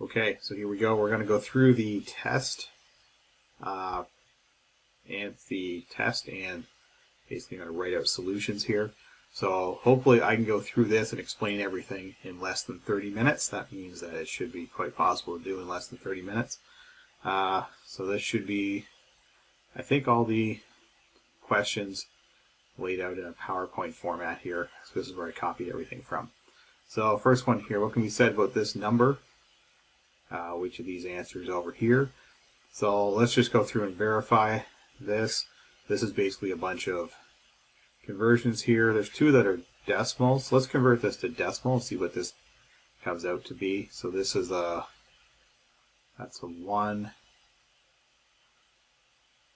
Okay, so here we go. We're going to go through the test and basically going to write out solutions here. So hopefully I can go through this and explain everything in less than 30 minutes. That means that it should be quite possible to do in less than 30 minutes. So this should be, I think, all the questions laid out in a PowerPoint format here. So this is where I copied everything from. So first one here, what can be said about this number? Which of these answers over here? So let's just go through and verify this. This is basically a bunch of conversions here. There's two that are decimals. Let's convert this to decimal and see what this comes out to be. So this is that's a 1,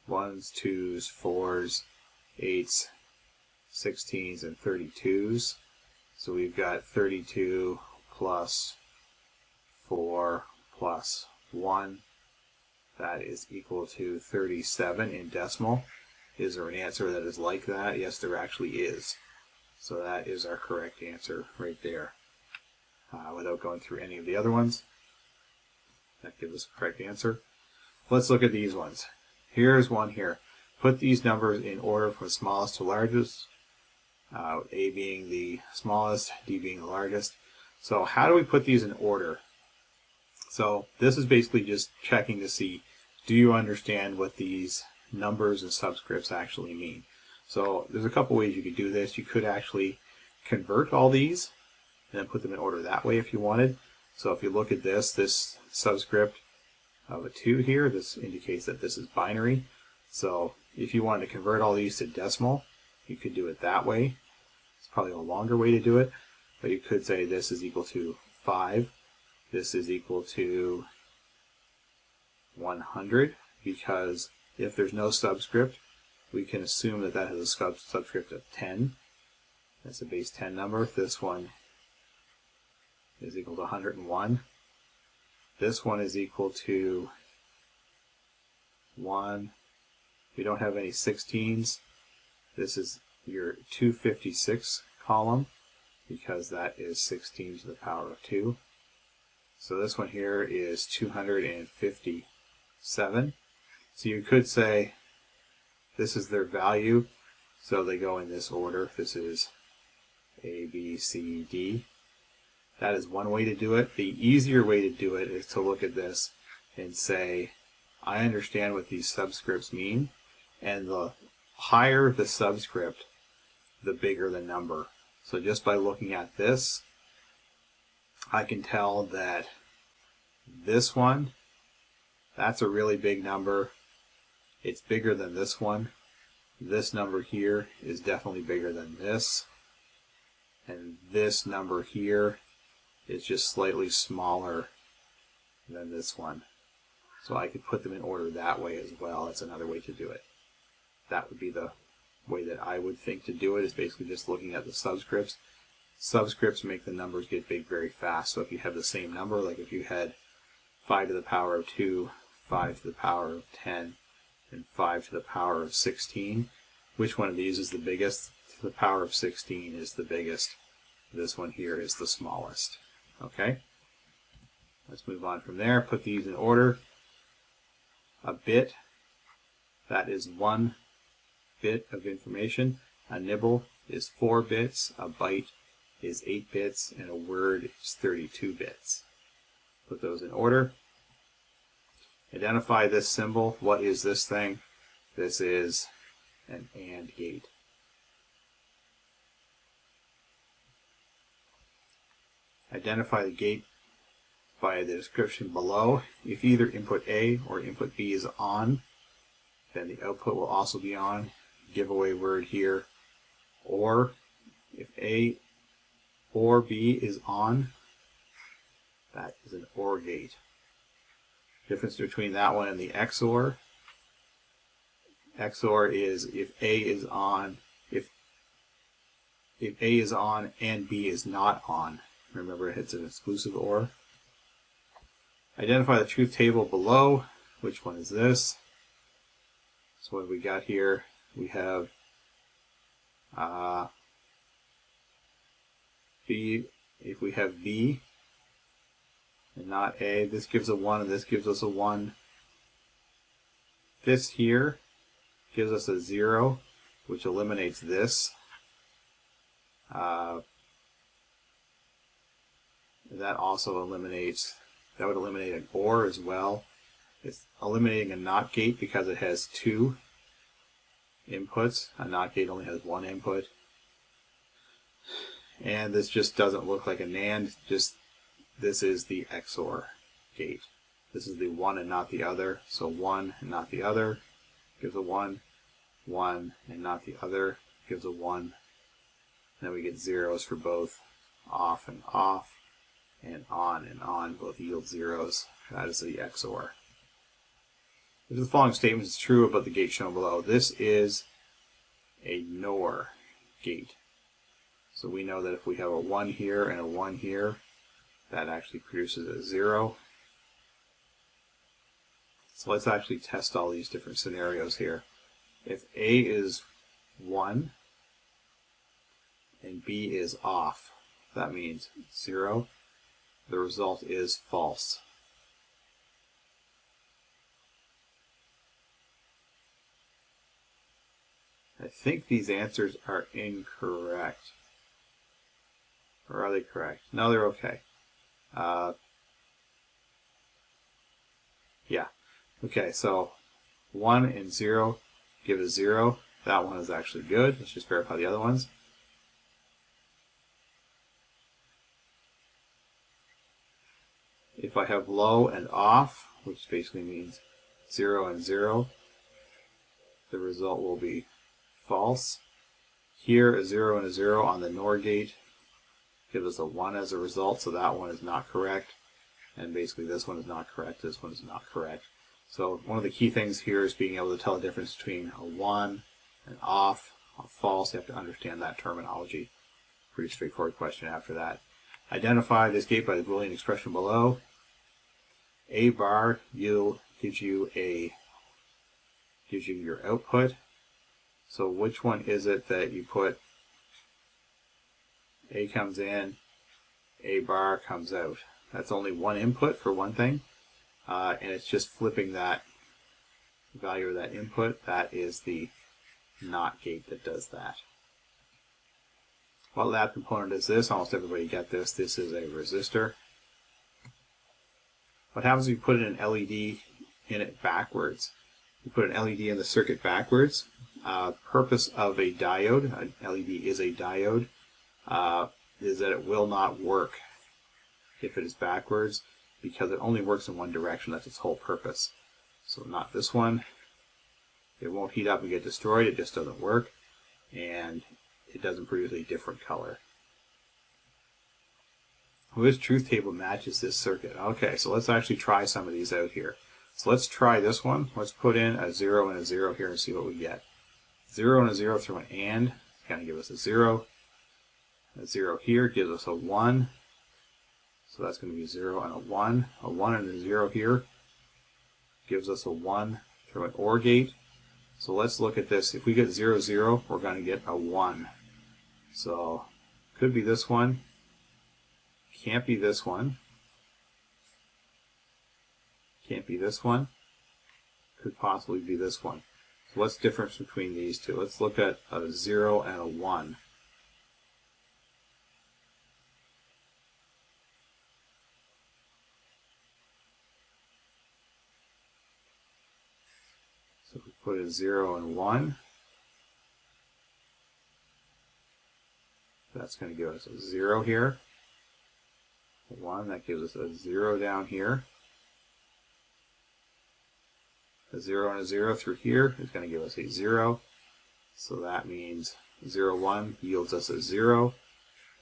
1s, 2s, 4s, 8s, 16s, and 32s. So we've got 32 plus 4 plus 1. That is equal to 37 in decimal. Is there an answer that is like that? Yes, there actually is. So that is our correct answer right there. Without going through any of the other ones, that gives us a correct answer. Let's look at these ones. Here's one here. Put these numbers in order from smallest to largest. A being the smallest, D being the largest. So how do we put these in order? So this is basically just checking to see, do you understand what these numbers and subscripts actually mean? So there's a couple ways you could do this. You could actually convert all these and then put them in order that way if you wanted. So if you look at this subscript of a 2 here, this indicates that this is binary. So if you wanted to convert all these to decimal, you could do it that way. It's probably a longer way to do it, but you could say this is equal to 5. This is equal to 100, because if there's no subscript, we can assume that that has a subscript of 10. That's a base 10 number. This one is equal to 101. This one is equal to 1. We don't have any 16s. This is your 256 column, because that is 16 to the power of 2. So this one here is 257. So you could say this is their value, so they go in this order. This is A, B, C, D. That is one way to do it. The easier way to do it is to look at this and say, I understand what these subscripts mean, and the higher the subscript, the bigger the number. So just by looking at this, I can tell that this one, that's a really big number. It's bigger than this one. This number here is definitely bigger than this. And this number here is just slightly smaller than this one. So I could put them in order that way as well. That's another way to do it. That would be the way that I would think to do it, is basically just looking at the subscripts. Subscripts make the numbers get big very fast. So if you have the same number, like if you had 5 to the power of 2, 5 to the power of 10, and 5 to the power of 16, which one of these is the biggest? To the power of 16 is the biggest. This one here is the smallest. Okay? Let's move on from there. Put these in order. A bit, that is 1 bit of information. A nibble is 4 bits. A byte is 8 bits. And a word is 32 bits. Put those in order. Identify this symbol. What is this thing? This is an AND gate. Identify the gate by the description below. If either input A or input B is on, then the output will also be on. Giveaway word here. Or, if A or B is on, that is an OR gate. Difference between that one and the XOR. XOR is if A is on, if A is on and B is not on. Remember, it's an exclusive OR. Identify the truth table below. Which one is this? So what have we got here? We have B. If we have B and not A. This gives a 1 and this gives us a 1. This here gives us a 0, which eliminates this. That also eliminates, that would eliminate an OR as well. It's eliminating a NOT gate because it has 2 inputs. A NOT gate only has 1 input. And this just doesn't look like a NAND, just this is the XOR gate. This is the 1 and not the other, so 1 and not the other gives a 1, 1 and not the other gives a 1. And then we get zeros for both off, and on, both yield zeros. That is the XOR. If the following statement is true about the gate shown below, this is a NOR gate. So we know that if we have a 1 here and a 1 here, that actually produces a 0. So let's actually test all these different scenarios here. If A is 1 and B is off, that means 0. The result is false. I think these answers are incorrect. Or are they correct? No, they're okay. Yeah. Okay, so 1 and 0 give a 0. That one is actually good. Let's just verify the other ones. If I have low and off, which basically means 0 and 0, the result will be false. Here, a 0 and a 0 on the NOR gate gives us a 1 as a result, so that one is not correct. And basically this one is not correct, this one is not correct. So one of the key things here is being able to tell the difference between a 1, an off, a false. You have to understand that terminology. Pretty straightforward question after that. Identify this gate by the Boolean expression below. A bar gives you your output. So which one is it that you put? A comes in, A bar comes out. That's only one input for one thing, and it's just flipping that value of that input. That is the NOT gate that does that. What lab component is this? Almost everybody get this. This is a resistor. What happens if you put an LED in it backwards? You put an LED in the circuit backwards. Purpose of a diode, an LED is a diode, is that it will not work if it is backwards, because it only works in one direction. That's its whole purpose. So not this one. It won't heat up and get destroyed. It just doesn't work, and it doesn't produce a different color. Which truth table matches this circuit? Okay, so let's actually try some of these out here. So let's try this one. Let's put in a 0 and a 0 here and see what we get. 0 and a 0 through an AND, it's going to give us a 0. A 0 here gives us a 1. So that's going to be 0 and a 1. A 1 and a 0 here gives us a 1 through an OR gate. So let's look at this. If we get 0, 0, we're going to get a 1. So could be this one. Can't be this one. Can't be this one. Could possibly be this one. So what's the difference between these two? Let's look at a 0 and a 1. So if we put a 0 and 1, that's going to give us a 0 here. 1, that gives us a 0 down here. A 0 and a 0 through here is going to give us a 0. So that means 0, 1 yields us a 0.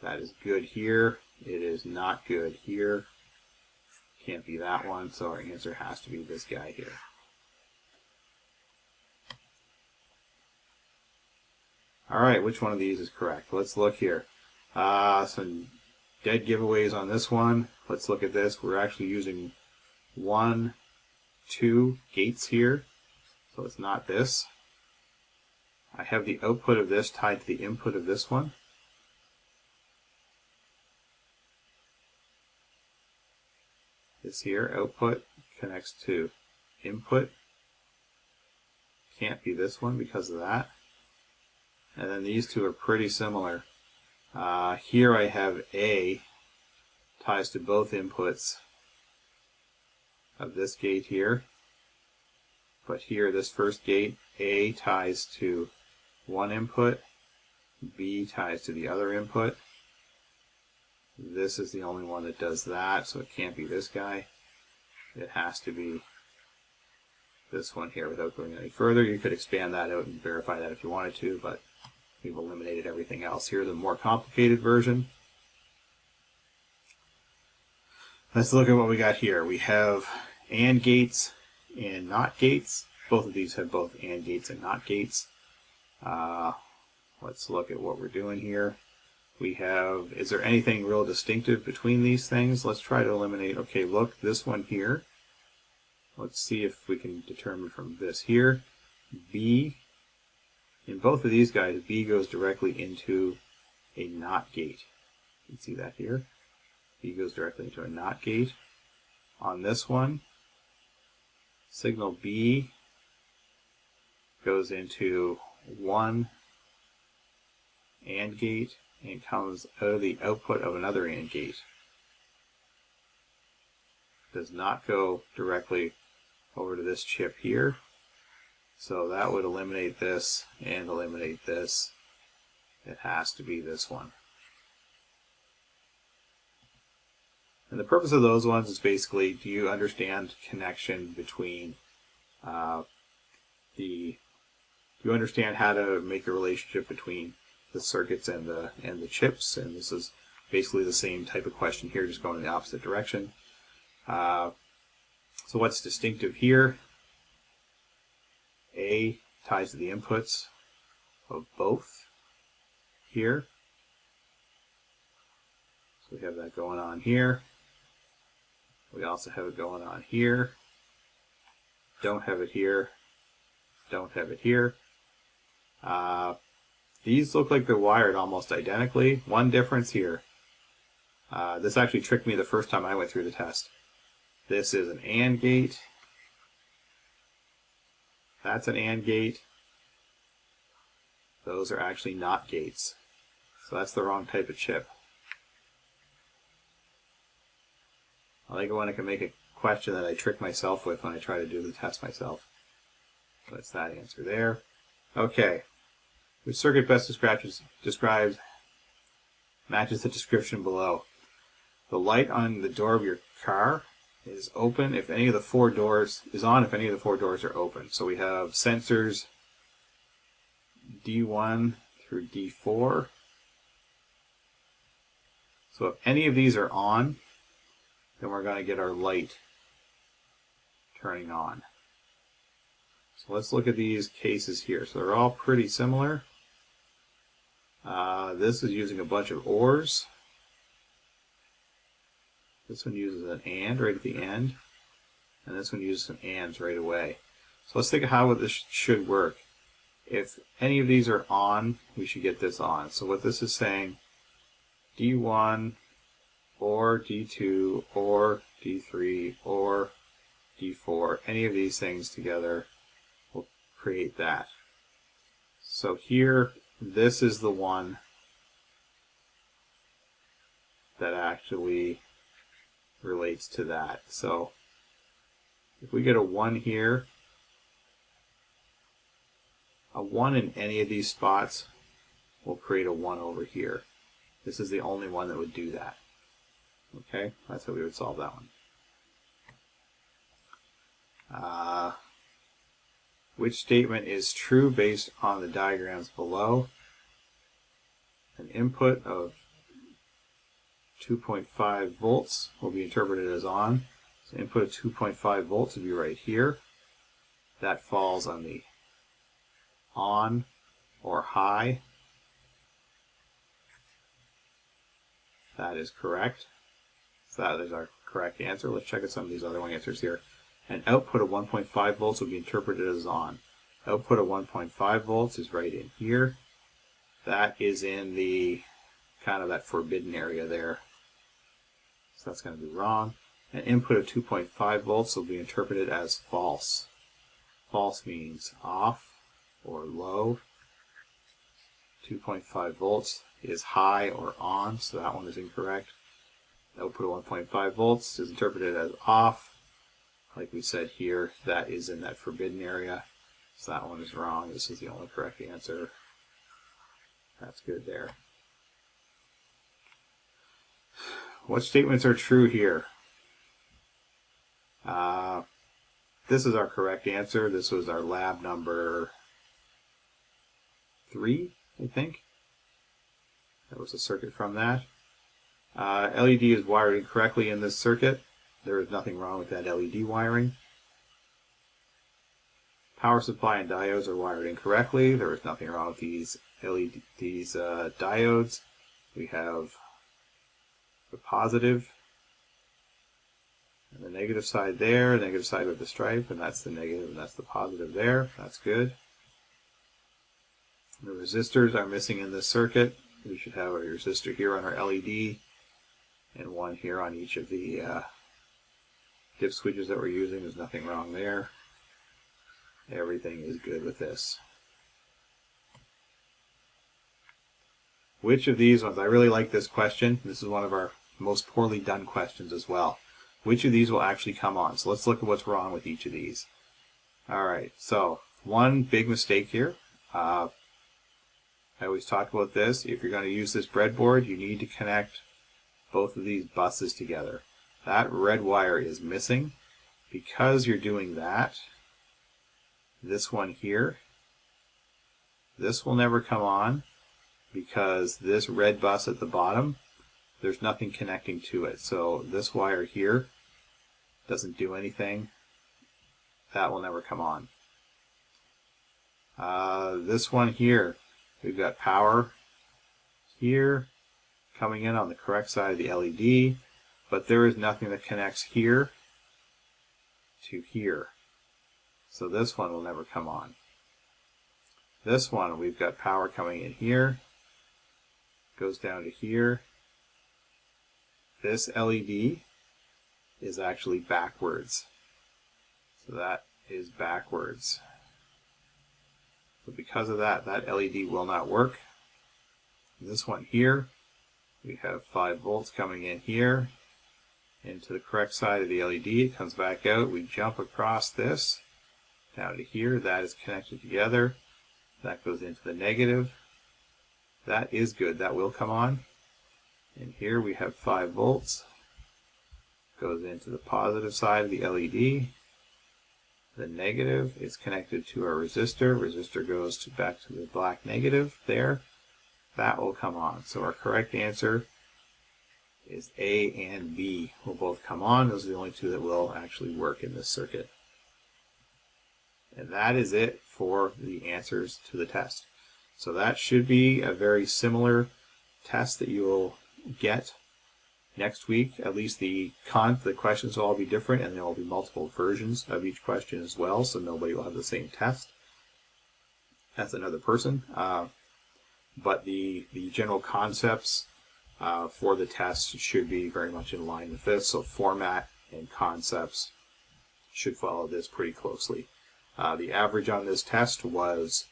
That is good here. It is not good here. Can't be that one, so our answer has to be this guy here. Alright, which one of these is correct? Let's look here. Some dead giveaways on this one. Let's look at this. We're actually using 1, 2 gates here, so it's not this. I have the output of this tied to the input of this one. This here, output, connects to input. Can't be this one because of that. And then these two are pretty similar. Here I have A ties to both inputs of this gate here. But here, this first gate, A ties to one input, B ties to the other input. This is the only one that does that, so it can't be this guy. It has to be this one here without going any further. You could expand that out and verify that if you wanted to, but we've eliminated everything else. Here's the more complicated version. Let's look at what we got here. We have AND gates and NOT gates. Both of these have both AND gates and NOT gates. Let's look at what we're doing here. We have, is there anything real distinctive between these things? Let's try to eliminate, okay, look, this one here. Let's see if we can determine from this here. B, in both of these guys, B goes directly into a NOT gate. You can see that here. B goes directly into a NOT gate. On this one, signal B goes into one AND gate and comes out of the output of another AND gate. Does not go directly over to this chip here. So that would eliminate this and eliminate this. It has to be this one. And the purpose of those ones is basically, do you understand connection between do you understand how to make a relationship between the circuits and the chips? And this is basically the same type of question here, just going in the opposite direction. So what's distinctive here? A ties to the inputs of both here. So we have that going on here. We also have it going on here. Don't have it here. Don't have it here. These look like they're wired almost identically. One difference here. This actually tricked me the first time I went through the test. This is an AND gate. That's an AND gate. Those are actually NOT gates. So that's the wrong type of chip. I like it when I can make a question that I trick myself with when I try to do the test myself. So that's that answer there. Okay. Which circuit best describes matches the description below? The light on the door of your car is open if any of the four doors is on if any of the four doors are open. So we have sensors D1 through D4. So if any of these are on, then we're going to get our light turning on. So let's look at these cases here. So they're all pretty similar. This is using a bunch of ORs. This one uses an AND right at the end. And this one uses some ANDs right away. So let's think of how this should work. If any of these are on, we should get this on. So what this is saying, D1 or D2 or D3 or D4, any of these things together will create that. So here, this is the one that actually relates to that. So if we get a 1 here, a 1 in any of these spots will create a 1 over here. This is the only one that would do that. Okay, that's how we would solve that one. Which statement is true based on the diagrams below? An input of 2.5 volts will be interpreted as on. So input of 2.5 volts would be right here. That falls on the on or high. That is correct. So that is our correct answer. Let's check out some of these other answers here. An output of 1.5 volts will be interpreted as on. Output of 1.5 volts is right in here. That is in the kind of that forbidden area there. So that's going to be wrong. An input of 2.5 volts will be interpreted as false. False means off or low. 2.5 volts is high or on, so that one is incorrect. Output of 1.5 volts is interpreted as off. Like we said here, that is in that forbidden area, so that one is wrong. This is the only correct answer. That's good there. What statements are true here? This is our correct answer. This was our lab number 3, I think. That was a circuit from that. LED is wired incorrectly in this circuit. There is nothing wrong with that LED wiring. Power supply and diodes are wired incorrectly. There is nothing wrong with these diodes. We have the positive and the negative side there, negative side with the stripe, and that's the negative and that's the positive there. That's good. The resistors are missing in this circuit. We should have a resistor here on our LED and one here on each of the dip switches that we're using. There's nothing wrong there. Everything is good with this. Which of these ones, I really like this question. This is one of our most poorly done questions as well. Which of these will actually come on? So let's look at what's wrong with each of these. Alright, so one big mistake here. I always talk about this. If you're going to use this breadboard, you need to connect both of these buses together. That red wire is missing. Because you're doing that, this one here, this will never come on because this red bus at the bottom, there's nothing connecting to it. So this wire here doesn't do anything. That will never come on. This one here, we've got power here coming in on the correct side of the LED, but there is nothing that connects here to here. So this one will never come on. This one, we've got power coming in here, goes down to here. This LED is actually backwards. So that is backwards. So because of that, that LED will not work. This one here, we have 5 volts coming in here into the correct side of the LED. It comes back out. We jump across this down to here. That is connected together. That goes into the negative. That is good. That will come on. And here we have 5 volts. Goes into the positive side of the LED. The negative is connected to our resistor. Resistor goes back to the black negative there. That will come on. So our correct answer is A and B will both come on. Those are the only two that will actually work in this circuit. And that is it for the answers to the test. So that should be a very similar test that you will get next week. At least the questions will all be different, and there will be multiple versions of each question as well, so nobody will have the same test as another person. But the general concepts for the test should be very much in line with this. So format and concepts should follow this pretty closely. The average on this test was,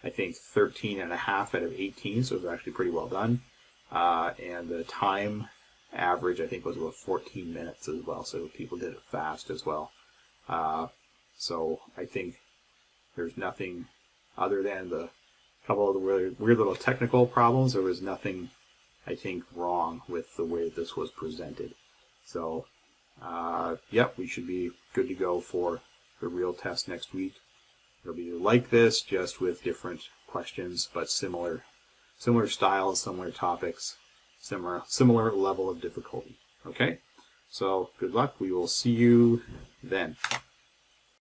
I think, 13.5 out of 18, so it was actually pretty well done. And the time average, I think, was about 14 minutes as well, so people did it fast as well. So I think there's nothing other than the couple of the weird little technical problems. There was nothing, I think, wrong with the way that this was presented. So, yep, we should be good to go for the real test next week. It'll be like this, just with different questions, but similar styles, similar topics, similar level of difficulty. Okay, so good luck. We will see you then.